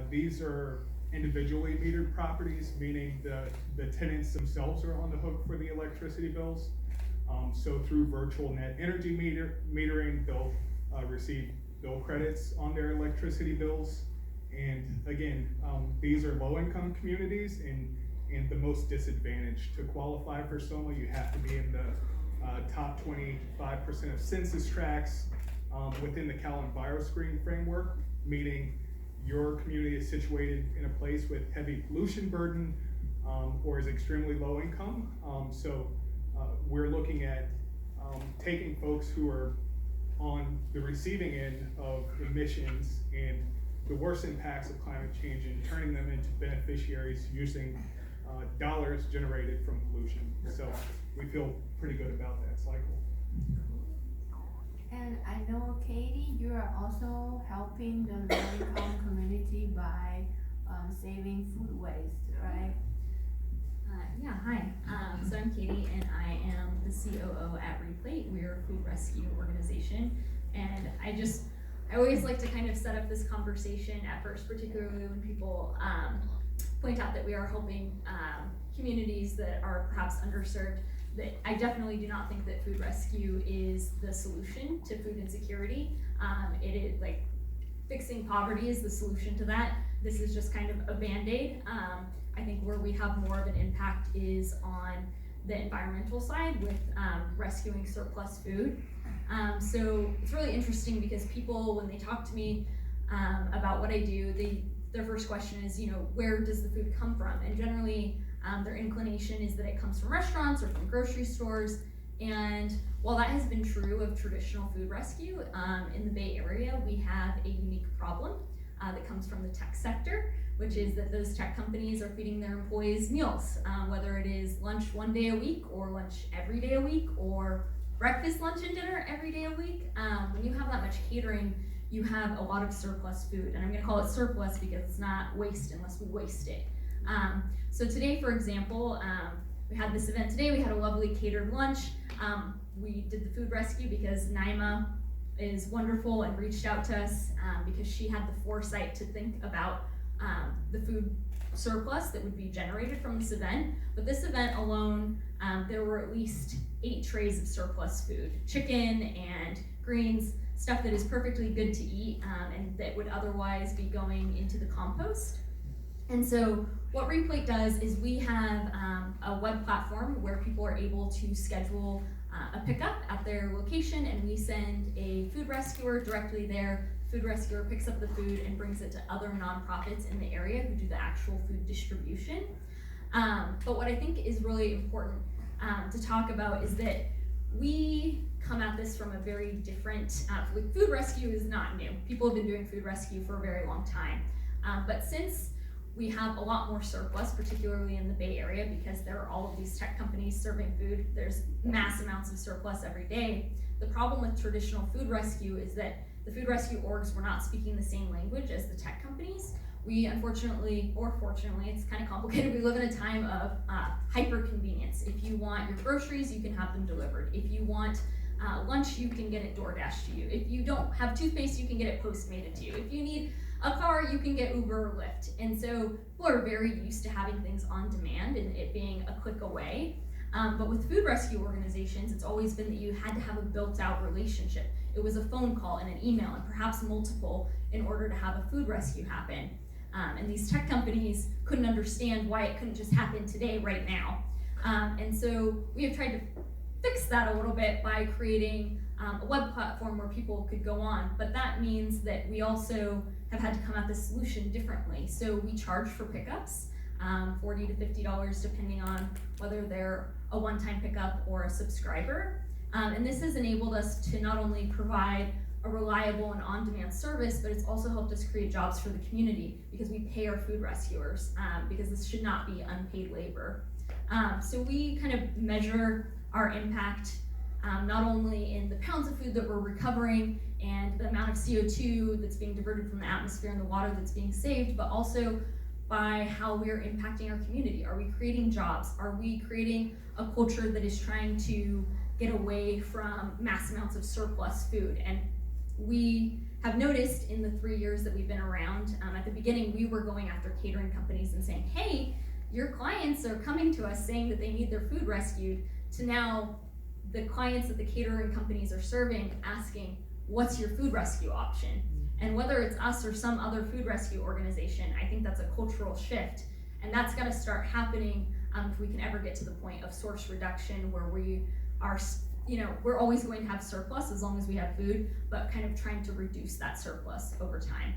These are individually metered properties, meaning the tenants themselves are on the hook for the electricity bills. So through virtual net energy metering, they'll receive bill credits on their electricity bills. And again, these are low-income communities and the most disadvantaged. To qualify for SOMA, you have to be in the top 25% of census tracts within the Cal EnviroScreen framework, meaning your community is situated in a place with heavy pollution burden or is extremely low income. We're looking at taking folks who are on the receiving end of emissions and the worst impacts of climate change and turning them into beneficiaries using dollars generated from pollution. So we feel pretty good about that cycle. And I know, Katie, you are also helping the low-income community by saving food waste, right? Yeah, hi. So I'm Katie, and I am the COO at Replate. We're a food rescue organization, and I always like to kind of set up this conversation at first, particularly when people point out that we are helping communities that are perhaps underserved. That I definitely do not think that food rescue is the solution to food insecurity. It is like fixing poverty is the solution to that. This is just kind of a band-aid. I think where we have more of an impact is on the environmental side with rescuing surplus food. So it's really interesting because people, when they talk to me about what I do, their first question is, where does the food come from? And generally, their inclination is that it comes from restaurants or from grocery stores. And while that has been true of traditional food rescue, in the Bay Area, we have a unique problem that comes from the tech sector, which is that those tech companies are feeding their employees meals, whether it is lunch one day a week or lunch every day a week or breakfast, lunch, and dinner every day a week. When you have that much catering, you have a lot of surplus food. And I'm gonna call it surplus because it's not waste unless we waste it. So today, for example, we had this event today. We had a lovely catered lunch. We did the food rescue because Naima is wonderful and reached out to us because she had the foresight to think about the food surplus that would be generated from this event. But this event alone, there were at least 8 trays of surplus food, chicken and greens, stuff that is perfectly good to eat and that would otherwise be going into the compost. And so what Replate does is we have a web platform where people are able to schedule a pickup at their location, and we send a food rescuer directly there. Food rescuer picks up the food and brings it to other nonprofits in the area who do the actual food distribution. But what I think is really important to talk about is that we come at this from a very different, food rescue is not new. People have been doing food rescue for a very long time. But since we have a lot more surplus, particularly in the Bay Area, because there are all of these tech companies serving food. There's mass amounts of surplus every day. The problem with traditional food rescue is that the food rescue orgs were not speaking the same language as the tech companies. We unfortunately, or fortunately, it's kind of complicated, we live in a time of hyper convenience. If you want your groceries, you can have them delivered. If you want lunch, you can get it DoorDash to you. If you don't have toothpaste, you can get it Postmated to you. If you need a car, you can get Uber or Lyft. And so people are very used to having things on demand and it being a click away. But with food rescue organizations, it's always been that you had to have a built-out relationship. It was a phone call and an email and perhaps multiple in order to have a food rescue happen. And these tech companies couldn't understand why it couldn't just happen today, right now. And so we have tried to fix that a little bit by creating a web platform where people could go on. But that means that we also have had to come at this solution differently. So we charge for pickups, $40 to $50 depending on whether they're a one-time pickup or a subscriber. And this has enabled us to not only provide a reliable and on-demand service, but it's also helped us create jobs for the community because we pay our food rescuers because this should not be unpaid labor. So we kind of measure our impact not only in the pounds of food that we're recovering and the amount of CO2 that's being diverted from the atmosphere and the water that's being saved, but also by how we're impacting our community. Are we creating jobs? Are we creating a culture that is trying to get away from mass amounts of surplus food? And we have noticed in the 3 years that we've been around, At the beginning, we were going after catering companies and saying, hey, your clients are coming to us saying that they need their food rescued, to now the clients that the catering companies are serving asking, what's your food rescue option? And whether it's us or some other food rescue organization, I think that's a cultural shift. And that's gotta start happening if we can ever get to the point of source reduction where we are, we're always going to have surplus as long as we have food, but kind of trying to reduce that surplus over time.